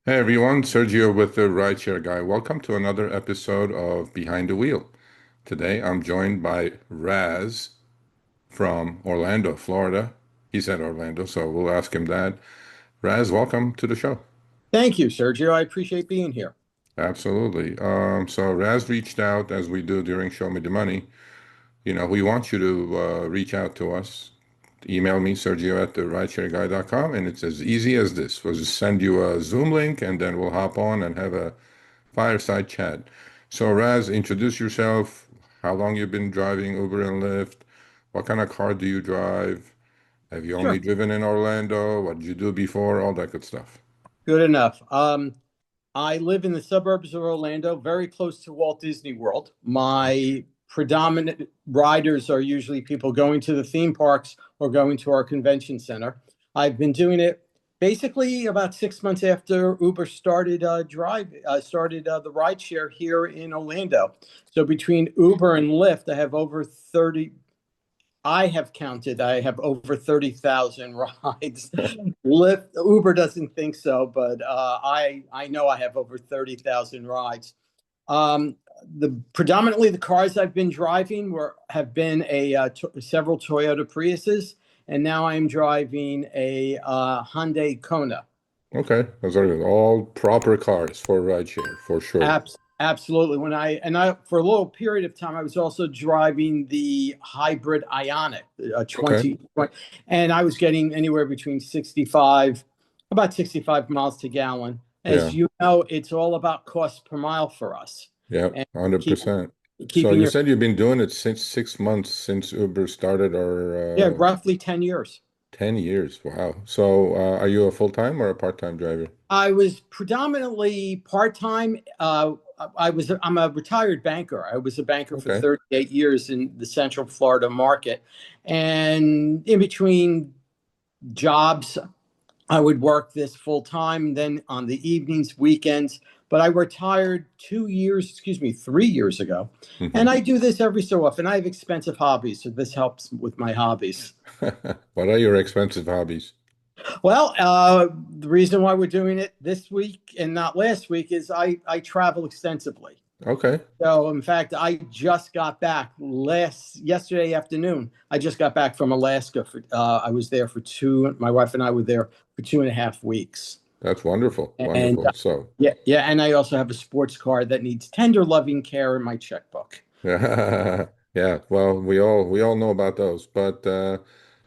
Hey everyone, Sergio with the Rideshare Guy. Welcome to another episode of Behind the Wheel. Today I'm joined by Raz from Orlando, Florida. He said Orlando, so we'll ask him that. Raz, welcome to the show. Thank you, Sergio. I appreciate being here. Absolutely. So Raz reached out as we do during Show Me the Money. We want you to reach out to us. Email me, Sergio at the rideshareguy.com, and it's as easy as this. We'll just send you a Zoom link and then we'll hop on and have a fireside chat. So, Raz, introduce yourself. How long you've been driving Uber and Lyft? What kind of car do you drive? Have you only Sure. driven in Orlando? What did you do before? All that good stuff. Good enough. I live in the suburbs of Orlando, very close to Walt Disney World. My predominant riders are usually people going to the theme parks or going to our convention center. I've been doing it basically about 6 months after Uber started the rideshare here in Orlando. So between Uber and Lyft, I have counted. I have over 30,000 rides. Lyft, Uber doesn't think so, but I know I have over 30,000 rides. Um, the predominantly the cars I've been driving have been several Toyota Priuses, and now I'm driving a Hyundai Kona. Okay, those are all proper cars for rideshare, for sure. Absolutely. When I for a little period of time, I was also driving the hybrid Ionic, Okay, 20, and I was getting anywhere between 65, about 65 miles to gallon. As yeah, you know, it's all about cost per mile for us, yeah, and keep, 100%. So keeping you your, said you've been doing it since 6 months since Uber started, yeah, or roughly 10 years. 10 years. Wow. So are you a full-time or a part-time driver? I was predominantly part-time. I'm a retired banker. I was a banker for Okay. 38 years in the Central Florida market. And in between jobs, I would work this full time, then on the evenings, weekends. But I retired 3 years ago. Hmm. And I do this every so often. I have expensive hobbies, so this helps with my hobbies. What are your expensive hobbies? Well, the reason why we're doing it this week and not last week is I travel extensively. Okay. So, in fact, I just got back yesterday afternoon. I just got back from Alaska. I was there for my wife and I were there for 2.5 weeks. That's wonderful. And Wonderful. So, yeah, yeah. And I also have a sports car that needs tender loving care in my checkbook. yeah, well, we all know about those. But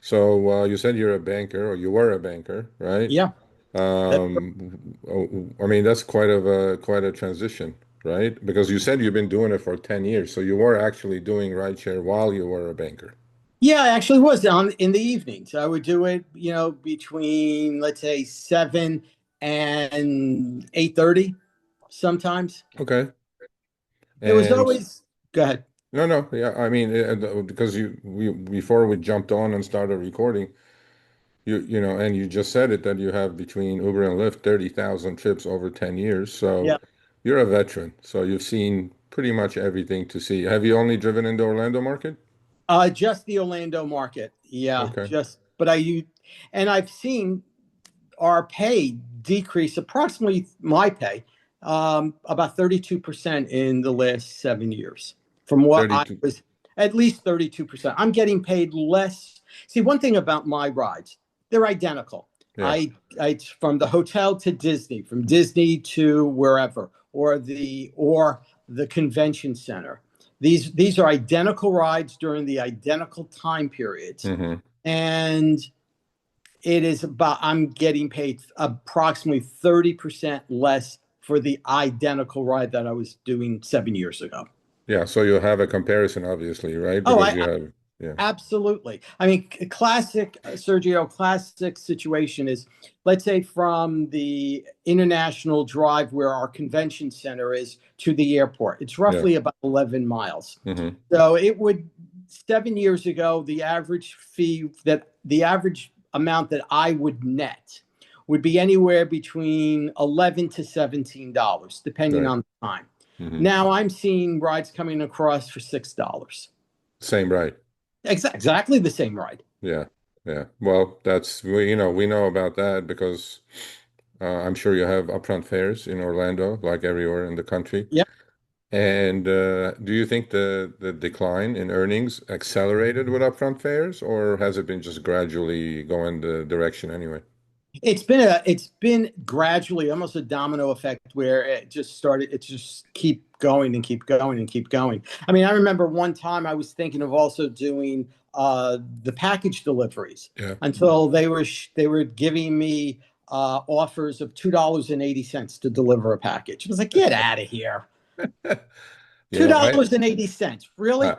so you said you're a banker or you were a banker, right? Yeah. That, I mean, that's quite a transition, right? Because you said you've been doing it for 10 years. So you were actually doing rideshare while you were a banker. yeah, I actually was on in the evenings. I would do it, between let's say 7 and 8:30 sometimes. Okay. It was And always go ahead. no, no, yeah, I mean, because we before we jumped on and started recording, and you just said it that you have between Uber and Lyft 30,000 trips over 10 years. So Yeah. you're a veteran. So you've seen pretty much everything to see. Have you only driven in the Orlando market? Just the Orlando market. Yeah, Okay. and I've seen our pay decrease approximately my pay about 32% in the last 7 years from what I 32. was at least 32%. I'm getting paid less. See, one thing about my rides, they're identical. Yeah. I from the hotel to Disney, from Disney to wherever, or the convention center. These are identical rides during the identical time periods. Hmm. And I'm getting paid approximately 30% less for the identical ride that I was doing 7 years ago. Yeah. So you'll have a comparison, obviously, right? Oh, Because you have, yeah. absolutely. I mean, classic Sergio, classic situation is, let's say, from the international drive where our convention center is to the airport. It's Yeah. roughly about 11 miles. Hmm. So 7 years ago, the average amount that I would net would be anywhere between $11 to $17, depending Right. on the time. Hmm. Now I'm seeing rides coming across for $6. Same, right. Exactly the same ride. Yeah. Yeah. Well, we know about that because I'm sure you have upfront fares in Orlando, like everywhere in the country. Yeah. And do you think the decline in earnings accelerated with upfront fares, or has it been just gradually going the direction anyway? It's been gradually almost a domino effect where it just keep going and keep going and keep going. I mean, I remember one time I was thinking of also doing the package deliveries Yeah. until they were giving me offers of $2.80 to deliver a package. I was like, get out of here. You Two know, I dollars and eighty cents. I, Really?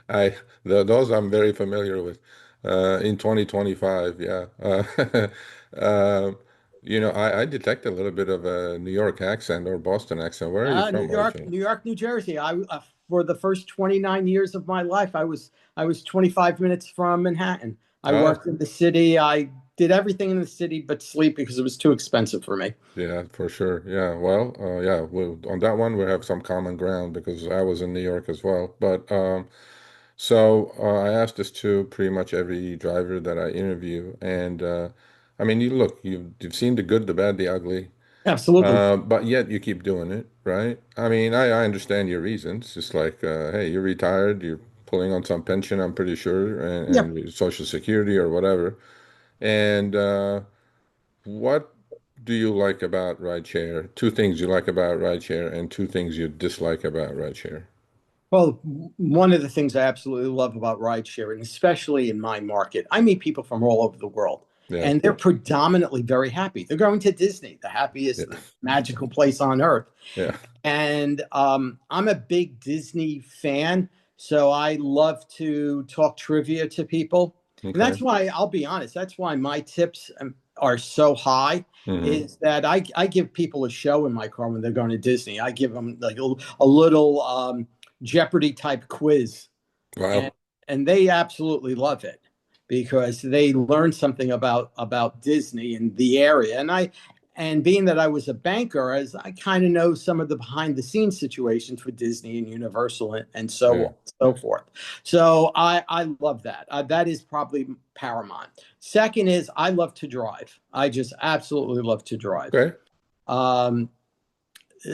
I, those I'm very familiar with. In 2025, yeah. Uh, I detect a little bit of a New York accent or Boston accent. Where are you New from York, originally? New York, New Jersey. I for the first 29 years of my life, I was 25 minutes from Manhattan. I Oh, worked in the city. I did everything in the city but sleep because it was too expensive for me. yeah, for sure. Yeah, well, yeah, on that one we have some common ground because I was in New York as well. But so I asked this to pretty much every driver that I interview, and I mean, you've seen the good, the bad, the ugly. Absolutely. But yet you keep doing it, right? I mean, I understand your reasons. It's like, hey, you're retired, you're pulling on some pension, I'm pretty sure, Yep. and Social Security or whatever. And what do you like about rideshare? Two things you like about rideshare and two things you dislike about rideshare. Well, one of the things I absolutely love about ride sharing, especially in my market, I meet people from all over the world, Yeah, and they're predominantly very happy. They're going to Disney, the yeah, happiest, magical place on earth. yeah. And I'm a big Disney fan, so I love to talk trivia to people. And Okay. that's why, I'll be honest, that's why my tips are so high, Hmm. is that I give people a show in my car when they're going to Disney. I give them like a little Jeopardy type quiz, and Wow. and they absolutely love it because they learn something about Disney and the area. And being that I was a banker, as I kind of know some of the behind the scenes situations for Disney and Universal and so Yeah. on and so forth. So I love that. That is probably paramount. Second is I love to drive. I just absolutely love to drive. Okay. Um,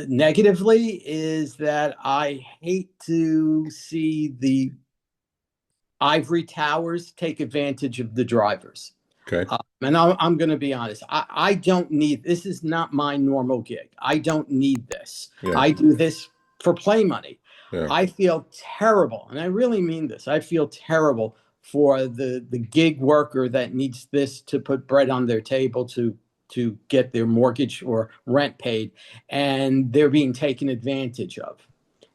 Negatively is that I hate to see the ivory towers take advantage of the drivers. Okay. And I'm going to be honest. I don't need this. Is not my normal gig. I don't need this. Yeah. I do this for play money. Yeah. I feel terrible, and I really mean this. I feel terrible for the gig worker that needs this to put bread on their table to get their mortgage or rent paid, and they're being taken advantage of.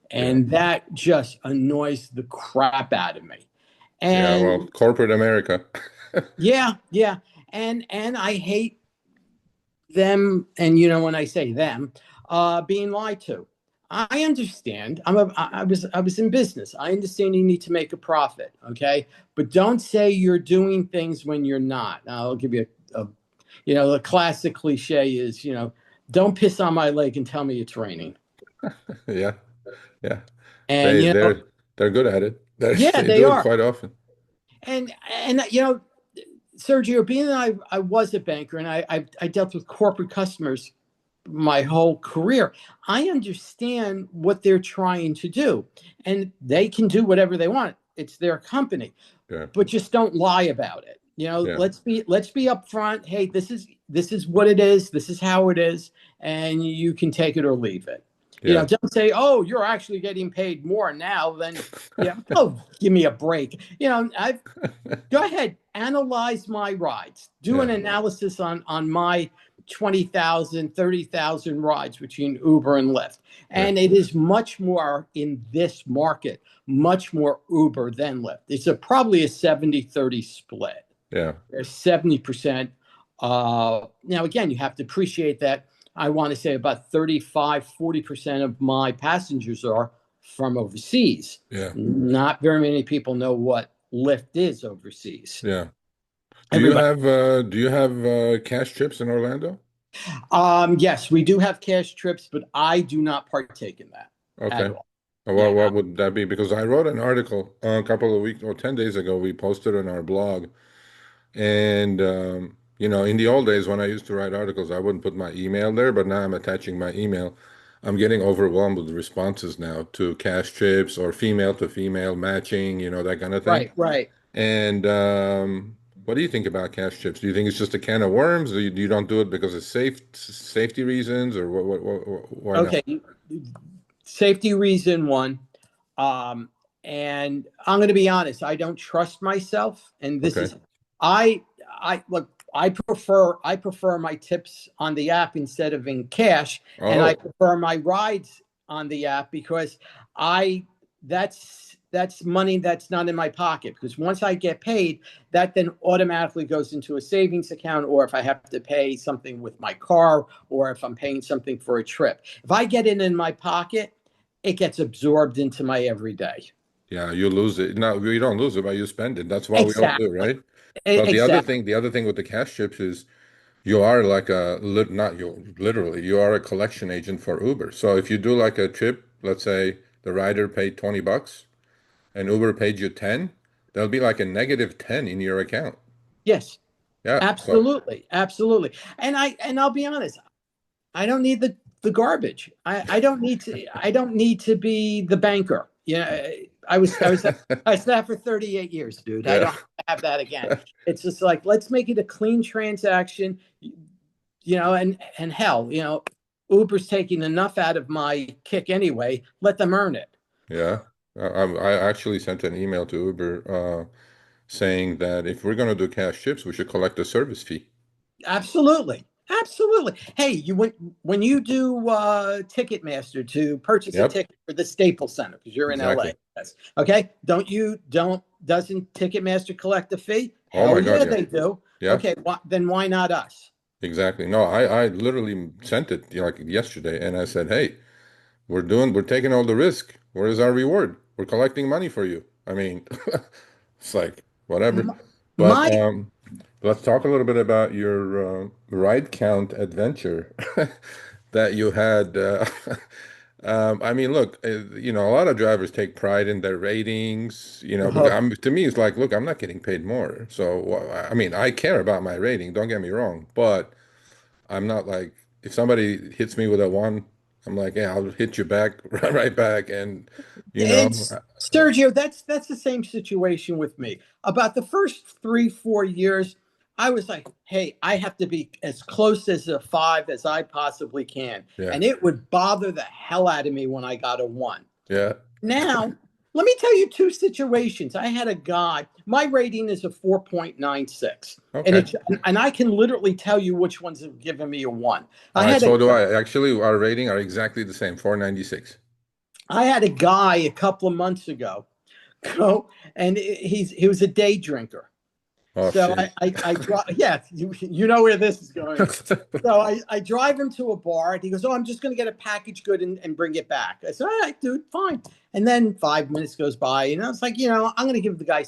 Yeah. And that just annoys the crap out of me. Yeah. Well, And corporate America. yeah, yeah. And I hate them, and when I say them, being lied to. I understand. I was in business. I understand you need to make a profit, okay? But don't say you're doing things when you're not. I'll give you the classic cliche is, don't piss on my leg and tell me it's raining. Yeah. Yeah. And They they're they're good at it. yeah, They they do it are. quite often. And Sergio, being that I was a banker and I dealt with corporate customers my whole career, I understand what they're trying to do, and they can do whatever they want. It's their company, Yeah. but just don't lie about it. Yeah. Let's be upfront. Hey, this is what it is. This is how it is, and you can take it or leave it. Yeah. Don't say, "Oh, you're actually getting paid more now than." Yeah. Oh, give me a break. I've Go ahead, analyze my rides. Do an Yeah. analysis on my 20,000, 30,000 rides between Uber and Lyft. Yeah. And it is much more in this market, much more Uber than Lyft. It's probably a 70-30 split. Yeah. There's 70%. Now, again, you have to appreciate that. I want to say about 35, 40% of my passengers are from overseas. Yeah. Not very many people know what Lyft is overseas. Yeah. Everybody. Do you have cash trips in Orlando? Yes, we do have cash trips, but I do not partake in that at Okay. all. What Yeah. would that be? Because I wrote an article a couple of weeks or 10 days ago. We posted on our blog, and In the old days when I used to write articles, I wouldn't put my email there, but now I'm attaching my email. I'm getting overwhelmed with responses now to cash trips or female to female matching, that kind of thing. Right, right. And what do you think about cash trips? Do you think it's just a can of worms? You don't do it because of safety reasons, or why not? Okay. Safety reason one. Um, and I'm going to be honest, I don't trust myself. And this Okay. is, I look, I prefer my tips on the app instead of in cash. And I Oh, prefer my rides on the app because I, that's money that's not in my pocket, because once I get paid, that then automatically goes into a savings account, or if I have to pay something with my car, or if I'm paying something for a trip. If I get it in my pocket, it gets absorbed into my everyday. yeah, you lose it. No, you don't lose it, but you spend it. That's what we all do, Exactly. right? But Exactly. the other thing with the cash chips is you are like not you literally, you are a collection agent for Uber. So if you do like a trip, let's say the rider paid $20 and Uber paid you 10, there'll be like a negative 10 in your account. Yes. Yeah. So Absolutely. Absolutely. And I'll be honest, I don't need the garbage. I don't need to. I don't need to be the banker. Yeah, I was that for 38 years, dude. I yeah. don't have that again. It's just like, let's make it a clean transaction, and hell, Uber's taking enough out of my kick anyway. Let them earn it. Yeah. I actually sent an email to Uber saying that if we're going to do cash chips, we should collect a service fee. Absolutely. Absolutely. Hey, when you do Ticketmaster to purchase a Yep, ticket for the Staples Center because you're in LA. exactly. Yes. Okay. Don't doesn't Ticketmaster collect a fee? Oh Hell my God, yeah, yeah. they do. Yeah. Okay, then why not us? Exactly. No, I literally sent it like yesterday and I said, hey, we're taking all the risk. Where is our reward? We're collecting money for you. I mean, it's like whatever. But My let's talk a little bit about your ride count adventure that you had. I mean, look, a lot of drivers take pride in their ratings, because to me, it's like, look, I'm not getting paid more. So, I mean, I care about my rating, don't get me wrong, but I'm not like if somebody hits me with a one, I'm like, yeah, I'll hit you back right back, and you know, It's Sergio, that's the same situation with me. About the first 3, 4 years, I was like, hey, I have to be as close as a five as I possibly can. yeah, And it would bother the hell out of me when I got a one. yeah, Now, let me tell you two situations. I had a guy, my rating is a 4.96. And okay, it's and I can literally tell you which ones have given me a one. all I right. had a So do I. Actually, our rating are exactly the same, 496. I had a guy a couple of months ago go, and he was a day drinker. Oh So shit. I drive. Yeah, you know where this is going. So I drive him to a bar, and he goes, "Oh, I'm just going to get a package good and bring it back." I said, "All right, dude, fine." And then 5 minutes goes by, and I was like, I'm going to give the guy,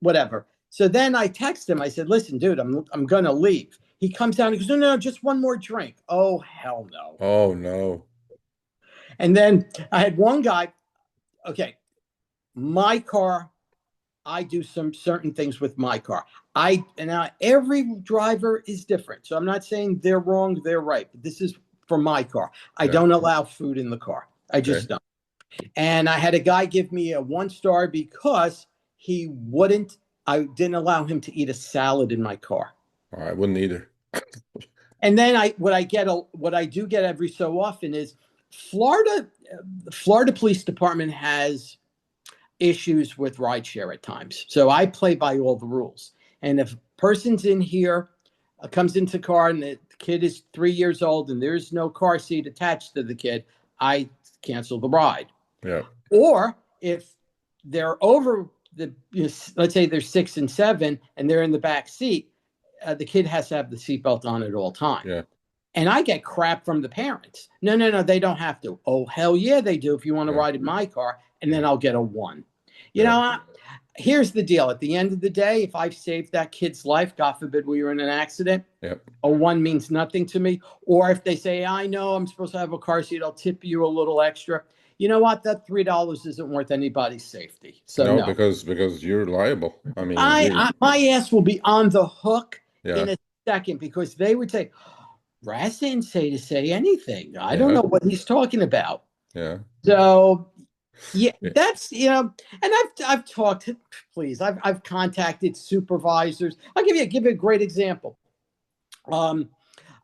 whatever. So then I text him. I said, "Listen, dude, I'm going to leave." He comes down. He goes, "No, no, no, just one more drink." Oh, hell no. Oh no. And then I had one guy. Okay, my car, I do some certain things with my car. And now every driver is different. So I'm not saying they're wrong, they're right. But this is for my car. I Yeah. don't allow food in the car. I Okay. just don't. And I had a guy give me a 1 star because I didn't allow him to eat a salad in my car. I wouldn't either. And then what I do get every so often is Florida, Florida Police Department has issues with rideshare at times. So I play by all the rules. And if a person's in here, comes into the car, and the kid is 3 years old and there's no car seat attached to the kid, I cancel the ride. Yeah. Or if they're over let's say they're 6 and 7 and they're in the back seat, the kid has to have the seatbelt on at all times. Yeah. And I get crap from the parents. No, no, no, they don't have to. Oh, hell yeah, they do if you want to Yeah. ride in my car. And then I'll get a one. You Yeah. know, here's the deal. At the end of the day, if I've saved that kid's life, God forbid we were in an accident, Yeah. a one means nothing to me. Or if they say, I know I'm supposed to have a car seat, I'll tip you a little extra. You know what? That $3 isn't worth anybody's safety. So No, no. because you're liable. I mean, My ass will be on the hook yeah. in a second because they would say, Raz didn't say anything. I don't Yeah. know what he's talking about. Yeah. So yeah, Yeah. that's and I've talked to, please, I've contacted supervisors. I'll give you a great example. Um,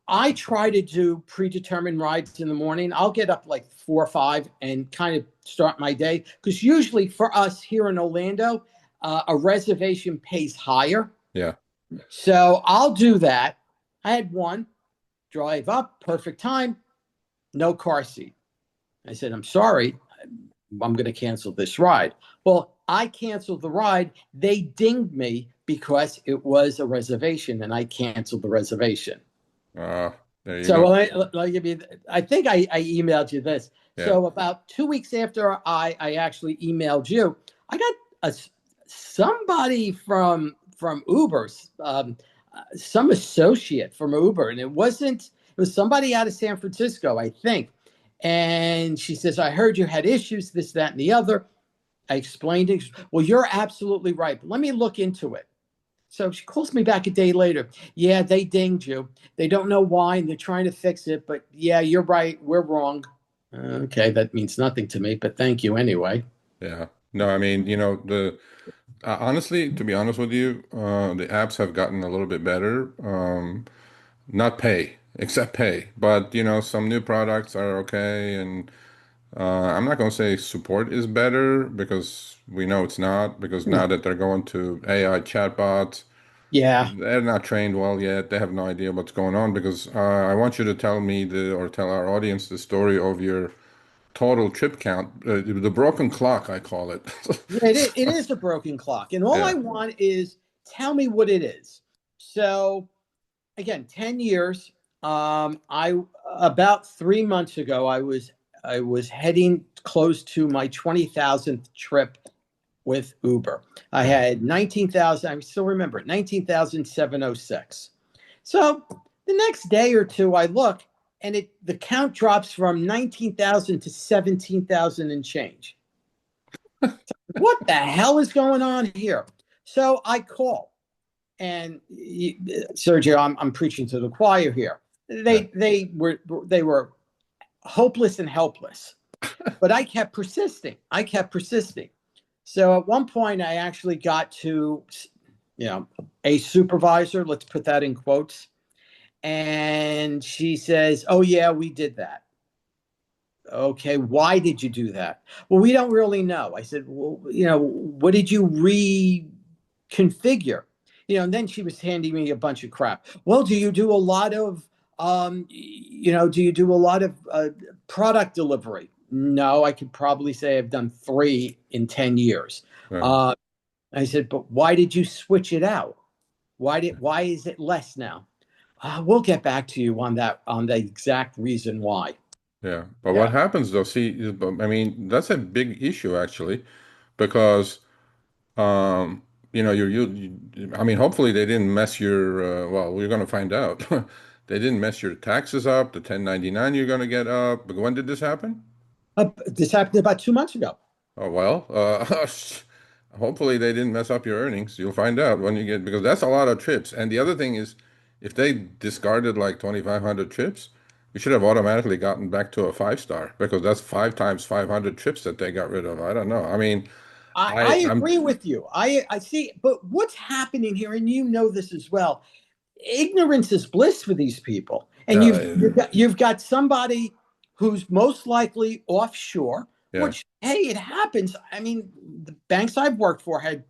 I try to do predetermined rides in the morning. I'll get up like 4 or 5 and kind of start my day because usually for us here in Orlando, a reservation pays higher. Yeah. So I'll do that. I had one drive up, perfect time, no car seat. I said, I'm sorry, I'm going to cancel this ride. Well, I canceled the ride. They dinged me because it was a reservation and I canceled the reservation. Uh, there you So go. let me give you, I think I emailed you this. Yeah. So about 2 weeks after I actually emailed you, I got a, somebody from Uber, some associate from Uber, and it was somebody out of San Francisco, I think. And she says, I heard you had issues, this, that, and the other. I explained it. Well, you're absolutely right. But let me look into it. So she calls me back a day later. Yeah, they dinged you. They don't know why, and they're trying to fix it. But yeah, you're right. We're wrong. Okay, that means nothing to me, but thank you anyway. Yeah. No, I mean, the honestly, to be honest with you, the apps have gotten a little bit better. Not pay, except pay, but some new products are okay, and I'm not going to say support is better because we know it's not, because now No. that they're going to AI chatbots, Yeah. they're not trained well yet. They have no idea what's going on because I want you to tell me or tell our audience the story of your total trip count, the broken clock, I call it. Yeah, it is a broken clock. And all I Yeah. want is tell me what it is. So again, 10 years. I about 3 months ago, I was heading close to my 20,000th trip with Uber. I Yeah. had 19,000, I still remember it, 19,706. So the next day or two, I look and the count drops from 19,000 to 17,000 and change. What the hell is going on here? So I call and Sergio, I'm preaching to the choir here. Yeah. They were hopeless and helpless, but I kept persisting. I kept persisting. So at one point, I actually got to, a supervisor. Let's put that in quotes. And she says, "Oh yeah, we did that." Okay, why did you do that? Well, we don't really know. I said, well, what did you reconfigure? And then she was handing me a bunch of crap. Well, do you do a lot of, do you do a lot of product delivery? No, I could probably say I've done 3 in 10 years. Right. Uh, I said, but why did you switch it out? Why is it less now? We'll get back to you on the exact reason why. Yeah. But what Yeah. happens though, see, I mean, that's a big issue actually, because um, I mean, hopefully they didn't mess your well, we're going to find out. They didn't mess your taxes up, the 1099 you're going to get up. But when did this happen? This happened about 2 months ago. Oh, well, hopefully they didn't mess up your earnings. You'll find out when you get, because that's a lot of trips. And the other thing is, if they discarded like 2,500 trips, you should have automatically gotten back to a 5 star because that's 5 times 500 trips that they got rid of. I don't know. I mean, I I'm, agree with you. I see, but what's happening here, and you know this as well. Ignorance is bliss for these people, and uh, you've got somebody who's most likely offshore. yeah, Which, hey, it happens. I mean, the banks I've worked for had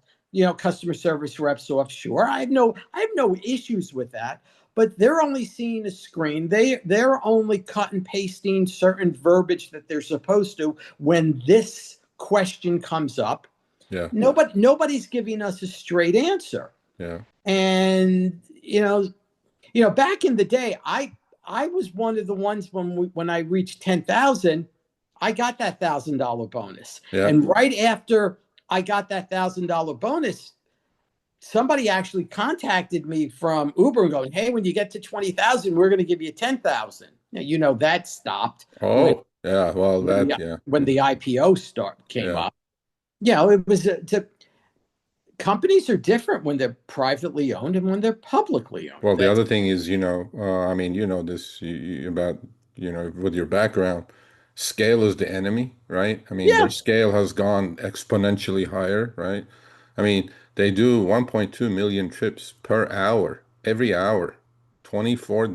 customer service reps offshore. I have no issues with that. But they're only seeing a screen. They're only cut and pasting certain verbiage that they're supposed to when this question comes up. yeah, Nobody's giving us a straight answer. yeah, And back in the day, I was one of the ones when I reached 10,000, I got that $1,000 bonus. yeah. And right after I got that $1,000 bonus, somebody actually contacted me from Uber going, "Hey, when you get to 20,000, we're going to give you 10,000." Now, that stopped when Oh, yeah. Well, when that, the yeah, when the IPO start came yeah, up. It was to companies are different when they're privately owned and when they're publicly owned. Well, the That's other thing is, I mean, you know this about, with your background, scale is the enemy, right? I mean, their yeah, scale has gone exponentially higher, right? I mean, they do 1.2 million trips per hour, every hour, 24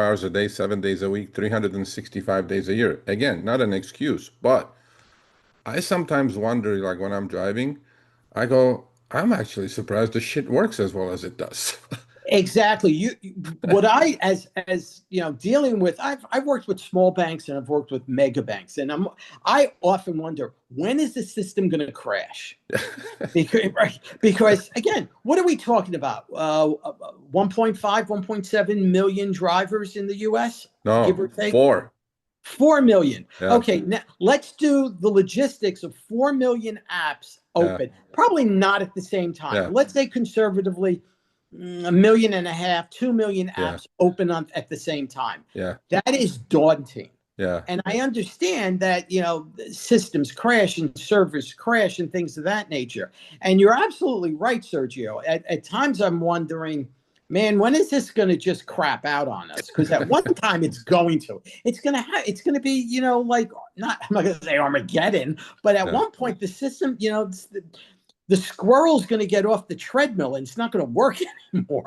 hours a day, 7 days a week, 365 days a year. Again, not an excuse, but I sometimes wonder, like when I'm driving, I go, I'm actually surprised the shit works as well as it does. exactly. What I, as you know, dealing with, I've worked with small banks and I've worked with mega banks, and I often wonder, when is the system going to crash? Because, right, because again, what are we talking about? 1.5, 1.7 million drivers in the US, give No, or take. four. 4 million. Yeah, Okay, now let's do the logistics of 4 million apps yeah, open. Probably not at the same time. yeah, Let's say conservatively, a million and a half, 2 million yeah, apps open at the same time. yeah, That is daunting. yeah. And I understand that, systems crash and servers crash and things of that nature. And you're absolutely right, Sergio. At times I'm wondering, man, when is this going to just crap out on us? Because at one time it's going to. It's going to be, like, not, I'm not going to say Armageddon, but at Yeah. one point the system, the squirrel's going to get off the treadmill and it's not going to work anymore.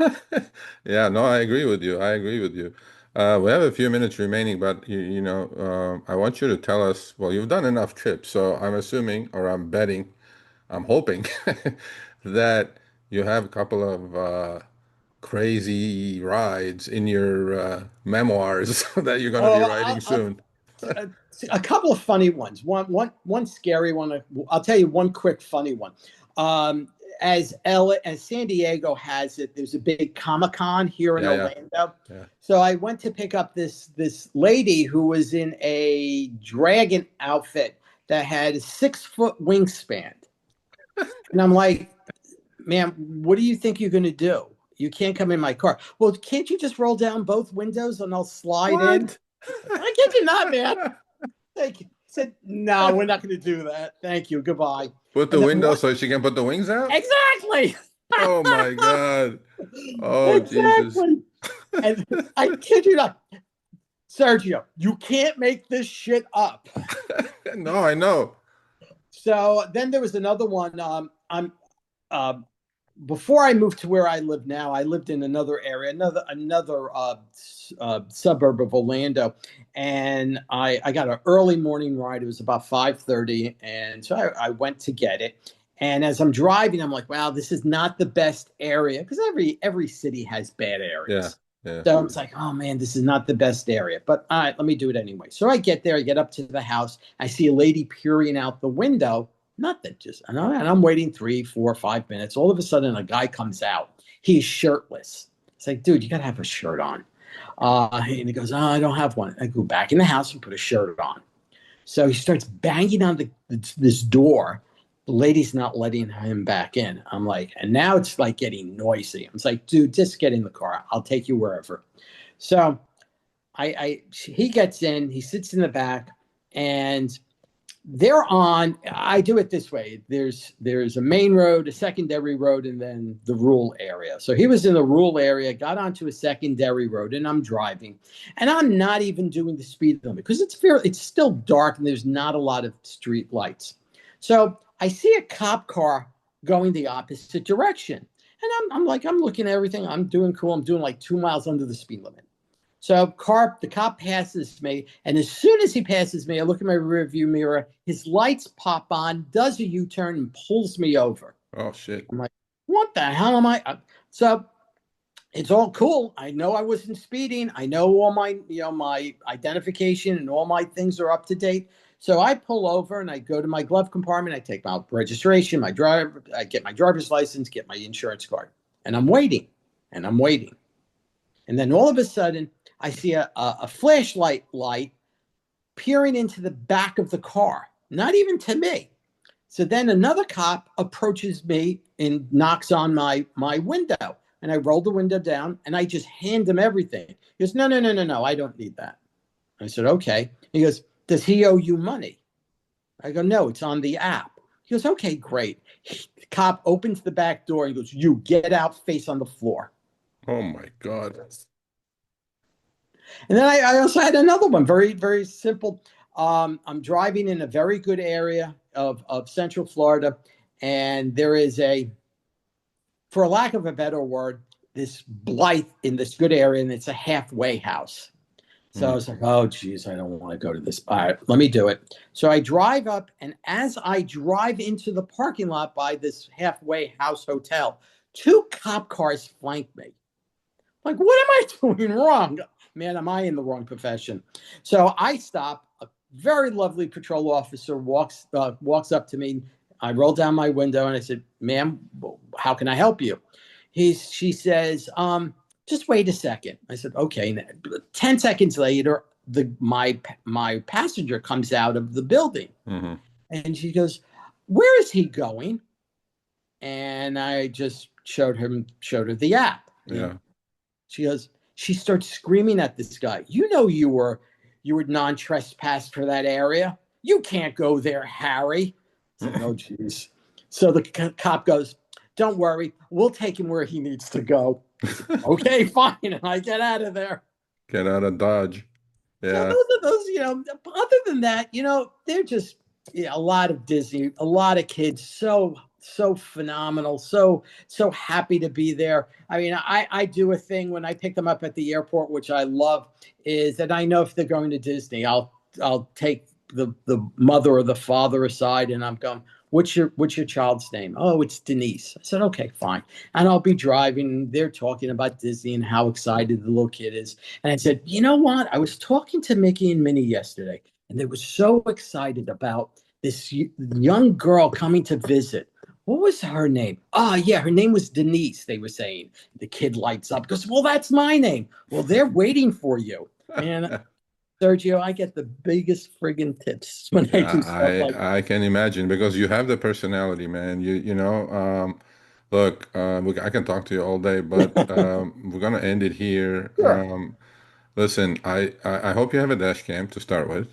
Yeah, no, I agree with you. I agree with you. We have a few minutes remaining, but I want you to tell us, well, you've done enough trips, so I'm assuming, or I'm betting, I'm hoping that you have a couple of crazy rides in your memoirs that you're going to be Oh, writing soon. a, a couple of funny ones. One scary one. I'll tell you one quick funny one. Um, as San Diego has it, there's a big Comic Con here in Yeah, yeah, Orlando. yeah. So I went to pick up this lady who was in a dragon outfit that had a 6 foot wingspan, and I'm like, "Ma'am, what do you think you're going to do? You can't come in my car. Well, can't you just roll down both windows and I'll slide in?" What? I kid you not, man. Thank you. I said, no, we're not going to do that. Thank you. Goodbye. Put the And then window what? so she can put the wings out? Exactly. Oh my God. Oh Jesus. Exactly. And I kid you not, Sergio, you can't make this shit up. No, I know. So then there was another one. I'm before I moved to where I live now, I lived in another area, another suburb of Orlando, and I got an early morning ride. It was about 5:30, and so I went to get it. And as I'm driving, I'm like, "Wow, this is not the best area," because every city has bad Yeah, areas. yeah. So it's like, "Oh man, this is not the best area." But all right, let me do it anyway. So I get there, I get up to the house, I see a lady peering out the window. Nothing, just and I'm waiting 3, 4, 5 minutes. All of a sudden, a guy comes out. He's shirtless. It's like, dude, you gotta have a shirt on. And he goes, "Oh, I don't have one." I go back in the house and put a shirt on. So he starts banging on this door. The lady's not letting him back in. I'm like, and now it's like getting noisy. I'm like, dude, just get in the car. I'll take you wherever. So he gets in. He sits in the back, and I do it this way. There's a main road, a secondary road, and then the rural area. So he was in the rural area, got onto a secondary road, and I'm driving, and I'm not even doing the speed limit because it's still dark and there's not a lot of street lights. So I see a cop car going the opposite direction, and I'm like, I'm looking at everything. I'm doing cool. I'm doing like 2 miles under the speed limit. So the cop passes me, and as soon as he passes me, I look in my rearview mirror. His lights pop on, does a U-turn, and pulls me over. Oh shit. I'm like, what the hell am I? So it's all cool. I know I wasn't speeding. I know all my identification and all my things are up to date. So I pull over and I go to my glove compartment. I take my registration, I get my driver's license, get my insurance card, and I'm waiting, and I'm waiting. And then all of a sudden, I see a flashlight light peering into the back of the car, not even to me. So then another cop approaches me and knocks on my window. And I roll the window down and I just hand him everything. He goes, no, no, no, no, no, I don't need that. I said, okay. He goes, does he owe you money? I go, no, it's on the app. He goes, okay, great. The cop opens the back door and goes, you get out, face on the floor. Oh my God. And then I also had another one, very, very simple. I'm driving in a very good area of Central Florida, and there is for lack of a better word, this blight in this good area, and it's a halfway house. So I Mm. was like, oh, geez, I don't want to go to this. All right, let me do it. So I drive up, and as I drive into the parking lot by this halfway house hotel, two cop cars flank me. Like, what am I doing wrong? Man, am I in the wrong profession? So I stop. A very lovely patrol officer walks up to me. I roll down my window and I said, "Ma'am, how can I help you?" She says, "Just wait a second." I said, "Okay." 10 seconds later, my passenger comes out of the building, Mm-hmm. and she goes, "Where is he going?" And I just showed her the app. Yeah. She starts screaming at this guy. You were non-trespassed for that area. You can't go there, Harry. It's like, oh, geez. So the cop goes, don't worry. We'll take him where he needs to go. I said, okay, fine. And I get out of there. Get out of Dodge. So Yeah. those, other than that, they're just a lot of Disney, a lot of kids, so phenomenal, so happy to be there. I mean, I do a thing when I pick them up at the airport, which I love, is that I know if they're going to Disney, I'll take the mother or the father aside, and I'm going, what's your child's name? Oh, it's Denise. I said, okay, fine. And I'll be driving. They're talking about Disney and how excited the little kid is. And I said, you know what? I was talking to Mickey and Minnie yesterday, and they were so excited about this young girl coming to visit. What was her name? Oh, yeah, her name was Denise, they were saying. The kid lights up, goes, well, that's my name. Well, they're waiting for you. And Sergio, I get the biggest friggin' tips when I Yeah, do stuff like I can imagine because you have the personality, man. Look, I can talk to you all day, but that. we're gonna end it here. Sure. Listen, I hope you have a dash cam to start with.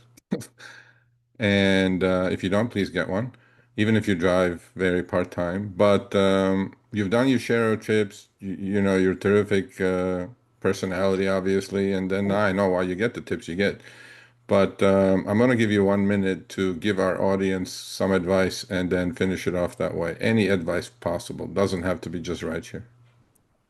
And if you don't, please get one, even if you drive very part-time. But you've done your share of trips, your terrific personality, obviously, and then now I know why you get the tips you get. But I'm going to give you 1 minute to give our audience some advice and then finish it off that way. Any advice possible. Doesn't have to be just right here.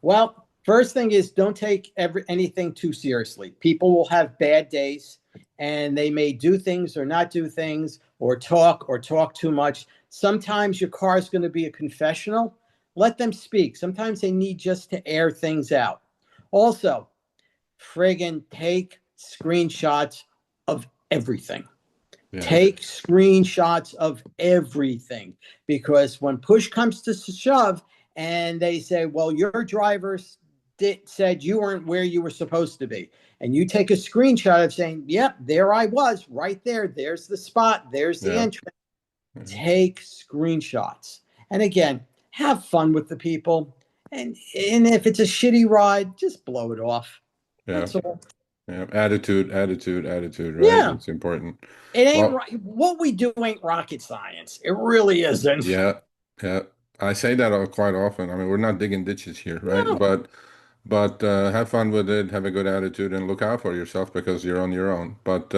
Well, first thing is don't take anything too seriously. People will have bad days and they may do things or not do things or talk too much. Sometimes your car is going to be a confessional. Let them speak. Sometimes they need just to air things out. Also, friggin' take screenshots of everything. Yeah. Take screenshots of everything because when push comes to shove and they say, well, your driver said you weren't where you were supposed to be. And you take a screenshot of saying, yep, there I was right there. There's the spot. There's the Yeah. entrance. Mhm. Take screenshots. And again, have fun with the people. And if it's a shitty ride, just blow it off. Yeah. That's all. Yeah. Attitude, attitude, attitude, right? Yeah. It's important. It ain't Well, right. What we do ain't rocket science. It really isn't. yeah. Yeah. I say that quite often. I mean, we're not digging ditches here, right? No, But have fun with it, have a good attitude, and look out for yourself because you're on your own. But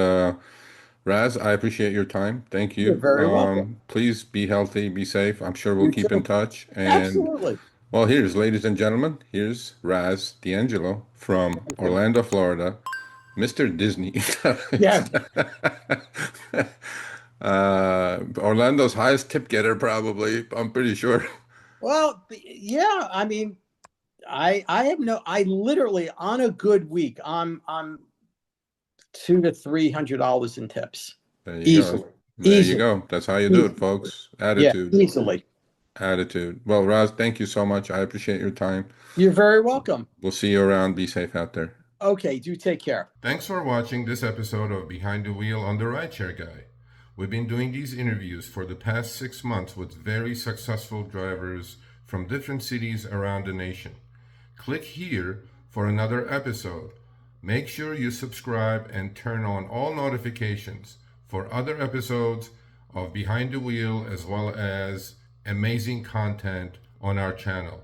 Raz, I appreciate your time. Thank you're you. very welcome. Please be healthy, be safe. I'm sure we'll You keep in too. touch. And Absolutely. well, ladies and gentlemen, here's Raz D'Angelo from Thank you. Orlando, Florida, Mr. Disney. Yeah. Orlando's highest tip getter, probably. I'm pretty sure. Well, yeah. I mean, I have no. I literally on a good week, I'm $200 to $300 in tips, There you go. easily, There you easily, go. That's how you do it, easily. folks. Yeah, Attitude. easily. Attitude. Well, Raz, thank you so much. I appreciate your time. You're very welcome. We'll see you around. Be safe out there. Okay, do take care. Thanks for watching this episode of Behind the Wheel on the Rideshare Guy. We've been doing these interviews for the past 6 months with very successful drivers from different cities around the nation. Click here for another episode. Make sure you subscribe and turn on all notifications for other episodes of behind the wheel as well as amazing content on our channel.